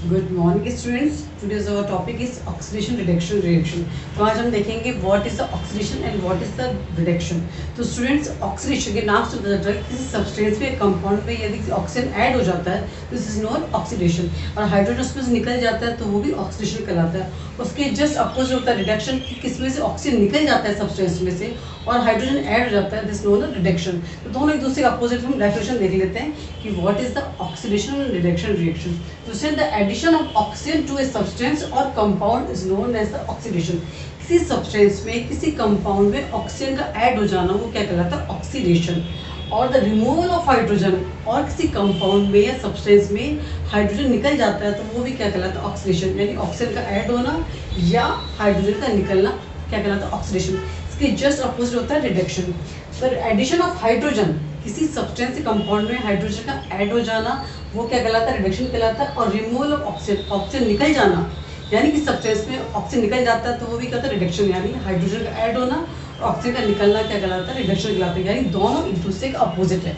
Good morning students. Today's our topic is oxidation reduction reaction. तो आज हम देखेंगे what is the oxidation and what is the reduction. तो students, oxidation के नाम से पता चलता है किसी सब्सटेंस में कंपाउंड में यदि ऑक्सीजन ऐड हो जाता है तो दिस इज नोन ऑक्सीडेशन, और हाइड्रोजन उसमें से निकल जाता है तो वो भी ऑक्सीडेशन कहलाता है। उसके जस्ट अपोजिट होता है रिडक्शन, कि किसमें से ऑक्सीजन निकल जाता है सब्सटेंस में से और हाइड्रोजन ऐड हो जाता है, दिस नोन रिडक्शन। तो दोनों एक दूसरे के अपोजिट हम डेफिनेशन देख लेते हैं कि what is the oxidation and reduction reaction. तो से the addition of oxygen to a substance or compound is known as the oxidation. किसी सब्सटेंस में किसी कंपाउंड में ऑक्सीजन का ऐड हो जाना वो क्या कहलाता है? ऑक्सीडेशन। और द रिमूवल ऑफ हाइड्रोजन, और किसी कंपाउंड में या सब्सटेंस में हाइड्रोजन निकल जाता है तो वो भी क्या कहलाता है? ऑक्सीडेशन। यानी ऑक्सीजन का ऐड होना या हाइड्रोजन का निकलना क्या कहलाता है? ऑक्सीडेशन। इसके जस्ट अपोजिट होता है reduction. The addition of hydrogen, किसी सब्सटेंस के कंपाउंड में हाइड्रोजन का ऐड हो जाना वो क्या कहलाता है? रिडक्शन कहलाता है। और रिमूवल ऑफ ऑक्सीजन, ऑक्सीजन निकल जाना, यानी कि सब्सटेंस में ऑक्सीजन निकल जाता है तो वो भी कहता है रिडक्शन। यानी हाइड्रोजन का ऐड होना और ऑक्सीजन का निकलना क्या कहलाता है? रिडक्शन कहलाता है। यानी दोनों एक दूसरे का अपोजिट है।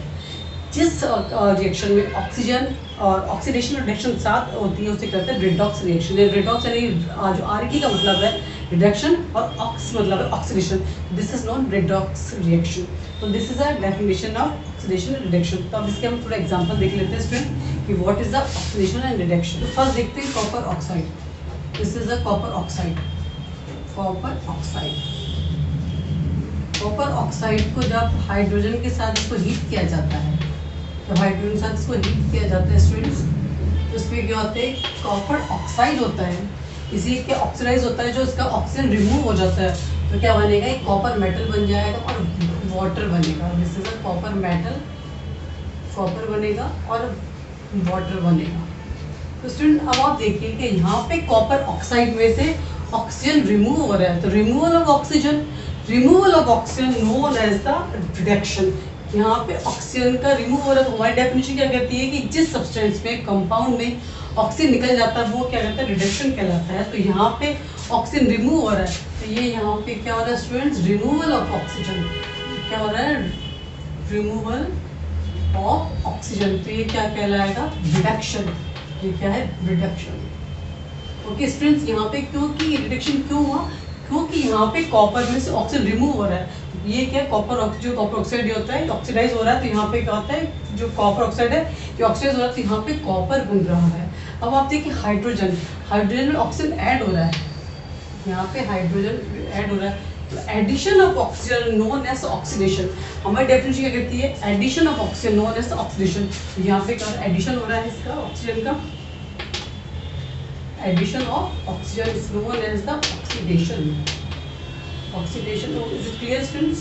जिस रिएक्शन में ऑक्सीजन और ऑक्सीडेशन और रिडक्शन साथ होती है उसे कहते हैं रिडॉक्स रिएक्शन। रिडॉक्स यानी जो आरटी का मतलब है रिडक्शन और ऑक्स मतलब है oxidation. This is non redox reaction. तो this is a definition of oxidation and reduction. तो अब इसके हम थोड़ा एग्जांपल देख लेते हैं स्टूडेंट कि what is the oxidation and reduction. तो फर्स्ट देखते हैं copper oxide. This is a copper oxide. Copper oxide, copper oxide को जब हाइड्रोजन के साथ इसको हीट किया जाता है, तो हाइड्रोजन के साथ इसको हीट किया जाता है स्टूडेंट्स, तो इसमें क्या होता है? कॉपर ऑक्साइड होता है, इसी के ऑक्सीडाइज होता है, जो इसका ऑक्सीजन रिमूव हो जाता है तो क्या बनेगा? एक कॉपर मेटल बन जाएगा और वाटर बनेगा। This is a copper metal, copper बनेगा और वाटर बनेगा। तो स्टूडेंट अब आप देखिए कि यहाँ पे कॉपर ऑक्साइड में से ऑक्सीजन रिमूव हो रहा है, तो removal of oxygen, removal of oxygen known as the reduction. यहाँ पे ऑक्सीजन का रिमूव हो रहा है तो हमारी डेफिनेशन क्या कहती है कि जिस सब्सटेंस में कंपाउंड में ऑक्सीजन निकल जाता है वो क्या कहता है? रिडक्शन कहलाता है। तो यहाँ पे ऑक्सीजन रिमूव हो रहा है तो ये यहाँ पे क्या हो रहा है स्टूडेंट्स? Removal of oxygen. क्या हो रहा है? Removal of oxygen. तो ये क्या कहलाएगा? रिडक्शन। ये क्या है? रिडक्शन। ओके स्टूडेंट्स, यहाँ पे क्योंकि रिडक्शन क्यों हुआ? क्योंकि यहाँ पे कॉपर में से ऑक्सीजन रिमूव हो रहा है। ये क्या कॉपर, जो कॉपर ऑक्साइड होता है ऑक्सीडाइज हो रहा है, तो यहाँ पे क्या होता है? जो कॉपर ऑक्साइड है ये ऑक्सीडाइज हो रहा है तो यहाँ पे कॉपर बन रहा है। अब आप देखिए हाइड्रोजन, हाइड्रोजन में ऑक्सीजन ऐड हो रहा है, यहाँ पे हाइड्रोजन ऐड हो रहा है तो addition of oxygen known as oxidation. हमारी डेफिनेशन क्या कहती है? Addition of oxygen known as oxidation. यहाँ पे क्या एडिशन हो रहा है इसका ऑक्सीजन का, addition of oxygen is known as the oxidation. Oxidation is it clear students?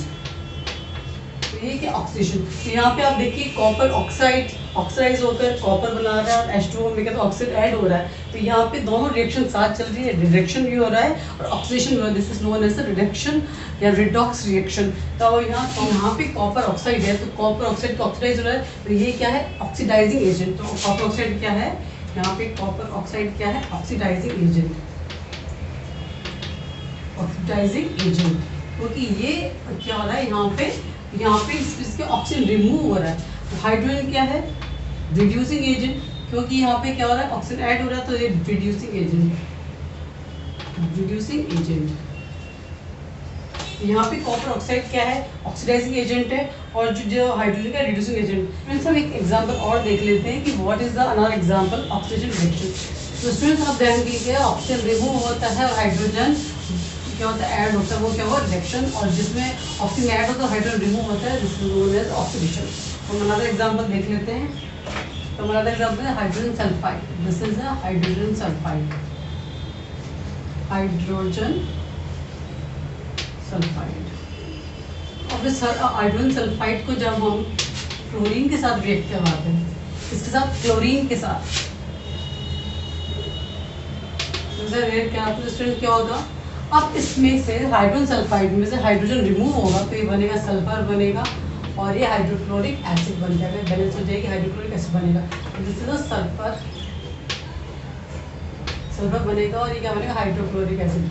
तो ये क्या ऑक्सीडेशन। तो यहाँ पे आप देखिए कॉपर ऑक्साइड ऑक्सीडाइज होकर कॉपर बना रहा है, H2O में क्या तो ऑक्सीजन ऐड हो रहा है, तो यहाँ पे दोनों रिएक्शन साथ चल रही है, रिडक्शन भी हो रहा है और ऑक्सीडेशन भी हो रहा है। This is known as the reduction या रिडॉक्स रिएक्शन। तो यहाँ पे कॉपर ऑक्साइड है तो कॉपर ऑक्साइड का ऑक्सीडाइज हो रहा है तो ये क्या है? Oxidising agent. तो कॉपर ऑक्साइड क्या है? यहाँ पे कॉपर ऑक्साइड क्या है? Oxidising agent. ऑक्सीडाइजिंग एजेंट, क्योंकि ये क्या हो रहा है यहाँ पे इसके ऑक्सीजन रिमूव हो रहा है। तो हाइड्रोजन क्या है? रिड्यूसिंग एजेंट, क्योंकि यहाँ पे क्या हो रहा है? ऑक्सीजन ऐड हो रहा है तो ये रिड्यूसिंग एजेंट, रिड्यूसिंग एजेंट। यहाँ पे कॉपर ऑक्साइड क्या है? ऑक्सीडाइजिंग एजेंट है और जो हाइड्रोजन का रिड्यूसिंग एजेंट। फ्रेंड्स हम एक एग्जांपल और देख लेते हैं कि what is the another example oxygen reduction. तो स्टूडेंट्स आप ध्यान दीजिए, ऑक्सीजन रिमूव होता है और हाइड्रोजन क्या होता है? ऐड होता है, वो क्या हुआ? रिडक्शन। और जिसमें ऑक्सीजन ऐड होता है हाइड्रोजन रिमूव होता है, this is known as oxidation. हम अनदर एग्जांपल देख लेते हैं। तो अनदर एग्जांपल है hydrogen sulphide. This is a hydrogen sulphide, hydrogen sulphide. अब इस हाइड्रोजन सल्फाइड को जब हम क्लोरीन के साथ रिएक्ट करवाते हैं, इसके साथ क्लोरीन के साथ रिएक्ट कराते हैं स्टूडेंट क्या होगा? अब इसमें से हाइड्रोजन सल्फाइड में से हाइड्रोजन रिमूव होगा तो ये बनेगा सल्फर बनेगा और ये हाइड्रोक्लोरिक एसिड बन जाएगा, बैलेंस हो जाएगी, हाइड्रोक्लोरिक एसिड बनेगा। दिस इज सल्फर, सल्फर बनेगा और ये क्या बनेगा? हाइड्रोक्लोरिक एसिड,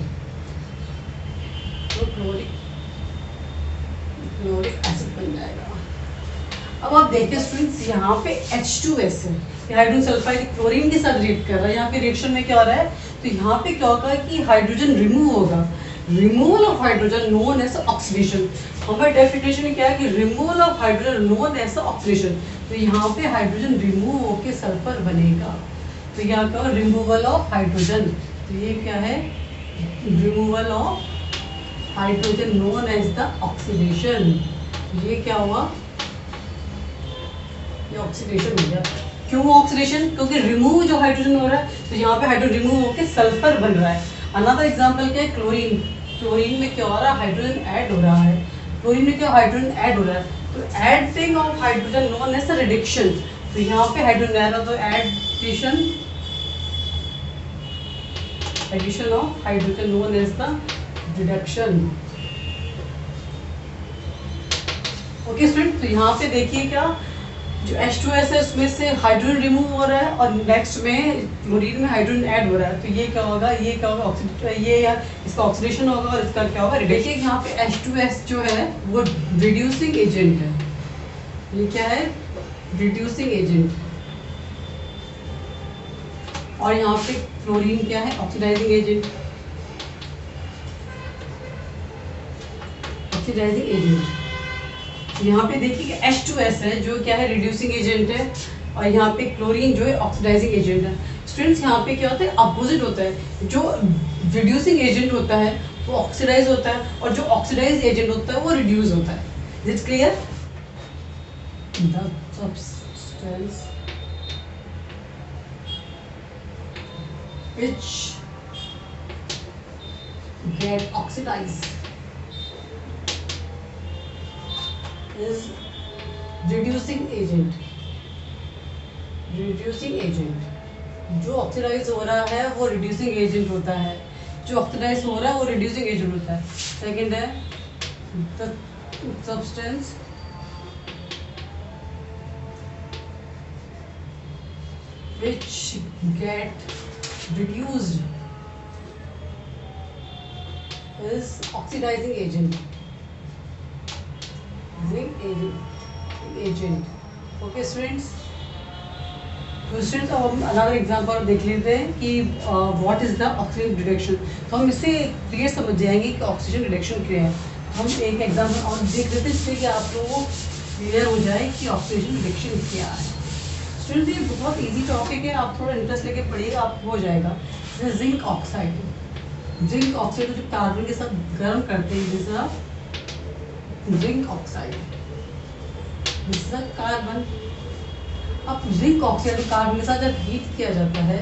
तो क्लोरिक एसिड बन जाएगा। अब आप देखिए स्टूडेंट्स यहाँ पे H2S है, कि हाइड्रोजन सल्फाइड क्लोरीन के साथ रिएक्ट कर रहा है, यहाँ पे रिएक्शन में क्या हो रहा है, तो यहाँ पे क्या होगा कि हाइड्रोजन रिमूव होगा, removal of hydrogen known as oxidation. हमारी डेफिनेशन क्या है कि removal of hydrogen known as oxidation, तो यहाँ पे हाइड्रोजन रिमूव होके सल्फर बनेगा, तो यहाँ क्या होगा रिमूवल ऑफ हाइड्रोजन, तो ये क्या है removal of hydrogen known as the oxidation. ये क्या हुआ, ये ऑक्सीडेशन हो गया। क्यों ऑक्सीडेशन, क्योंकि रिमूव जो हाइड्रोजन हो रहा है, तो यहाँ पे हाइड्रोजन रिमूव होकर सल्फर बन रहा है। अनदर एग्जांपल क्या है, क्लोरीन, क्लोरीन में क्या हो रहा है, हाइड्रोजन ऐड हो रहा है, क्लोरीन में क्या हाइड्रोजन ऐड हो रहा है, तो adding of hydrogen known as reduction, तो यहाँ पे हाइड्रोजन आ रहा है, तो addition, addition of hydrogen known as the reduction. Okay student, तो यहाँ पे देखिए क्या जो H2S है उसमें से हाइड्रोजन रिमूव हो रहा है और नेक्स्ट में क्लोरीन में हाइड्रोजन ऐड हो रहा है, तो ये क्या होगा, ये क्या होगा, ये इसका ऑक्सीडेशन होगा और इसका क्या होगा। देखिए यहाँ पे H2S जो है वो रिड्यूसिंग एजेंट है, ये क्या है रिड्यूसिंग एजेंट, और यहाँ पे क्लोरीन क्या है ऑक्सीडाइजिंग एजेंट, ऑक्सीडाइजिंग एजेंट। यहाँ पे देखिए कि H2S है जो क्या है रिड्यूसिंग एजेंट है, और यहाँ पे क्लोरीन जो है ऑक्सीडाइजिंग एजेंट है। स्टूडेंट्स यहाँ पे क्या होता है अपोजिट होता है, जो रिड्यूसिंग एजेंट होता है वो ऑक्सीडाइज होता है और जो ऑक्सीडाइज एजेंट होता है वो रिड्यूस होता है। It's clear, the substance which get oxidized is reducing agent, reducing agent। जो ऑक्सीडाइज हो रहा है वो रिड्यूसिंग एजेंट होता है, जो ऑक्सीडाइज हो रहा है वो रिड्यूसिंग एजेंट होता है। सेकंड है the substance which get reduced is oxidizing agent, agent। Okay students, तो स्टूडेंट्स अब हम अनदर एग्जांपल देख लेते हैं कि what is the oxygen reduction. तो हम इससे क्लियर समझ जाएंगे कि ऑक्सीजन रिडक्शन क्या है। हम एक एग्जांपल और देख लेते हैं जिससे कि आप लोगों को क्लियर हो जाए कि ऑक्सीजन रिडक्शन क्या है। स्टूडेंट्स ये बहुत इजी टॉपिक है, आप थोड़ा इंटरेस्ट लेके पढ़िएगा आपको हो जाएगा। जैसे जिंक ऑक्साइड, जिंक ऑक्साइड को जो कार्बन के साथ गर्म करते हैं, जैसा जिंक ऑक्साइड, जैसा कार्बन। अब जिंक ऑक्साइड को कार्बन के साथ जब हीट किया जाता है,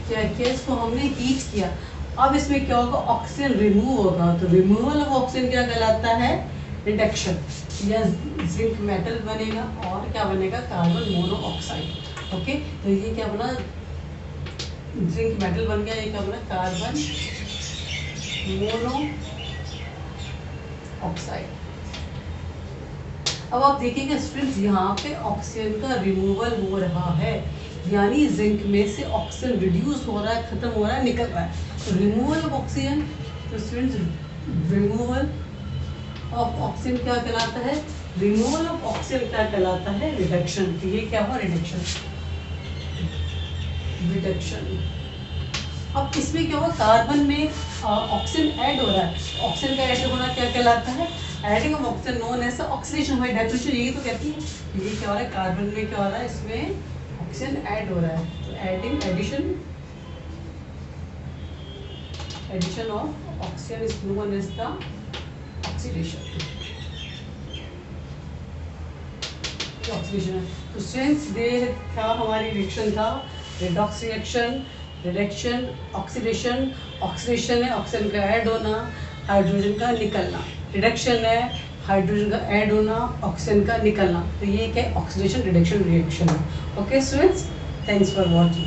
क्या किया इसको हमने हीट किया, अब इसमें क्या होगा ऑक्सीजन रिमूव होगा, तो रिमूवल ऑफ ऑक्सीजन क्या कहलाता है रिडक्शन, या जिंक मेटल बनेगा और क्या बनेगा कार्बन मोनोऑक्साइड। ओके, तो ये क्या बना जिंक मेटल बन गया, ये क्या बना कार्बन मोनोऑक्साइड। अब आप देखिएगा स्टूडेंट्स यहाँ पे ऑक्सीजन का रिमूवल हो रहा है, यानी जिंक में से ऑक्सीजन रिड्यूस हो रहा है, खत्म हो रहा है, निकल रहा है। तो रिमूवल ऑफ ऑक्सीजन, तो स्टूडेंट्स रिमूवल ऑफ ऑक्सीजन क्या कहलाता है, रिमूवल ऑफ ऑक्सीजन क्या कहलाता है रिडक्शन। तो ये क्या हुआ रिडक्शन, रिडक्शन। अब इसमें क्या हुआ कार्बन में ऑक्सीजन ऐड हो रहा है, ऑक्सीजन का ऐड होना क्या कहलाता है adding of oxygen known as oxidation. हमारी डेफिनेशन यही तो कहती है। ये क्या हो रहा है कार्बन में क्या हो रहा है इसमें ऑक्सीजन ऐड हो रहा है, तो adding addition, addition of oxygen is known as the oxidation, oxidation है। तो स्टूडेंट्स ये था हमारी रिएक्शन था redox reaction, reduction, oxidation. Oxidation है ऑक्सीजन का ऐड होना, हाइड्रोजन का निकलना। रिडक्शन है हाइड्रोजन का ऐड होना, ऑक्सीजन का निकलना। तो ये क्या ऑक्सीडेशन रिडक्शन रिएक्शन है। Okay students, thanks for watching.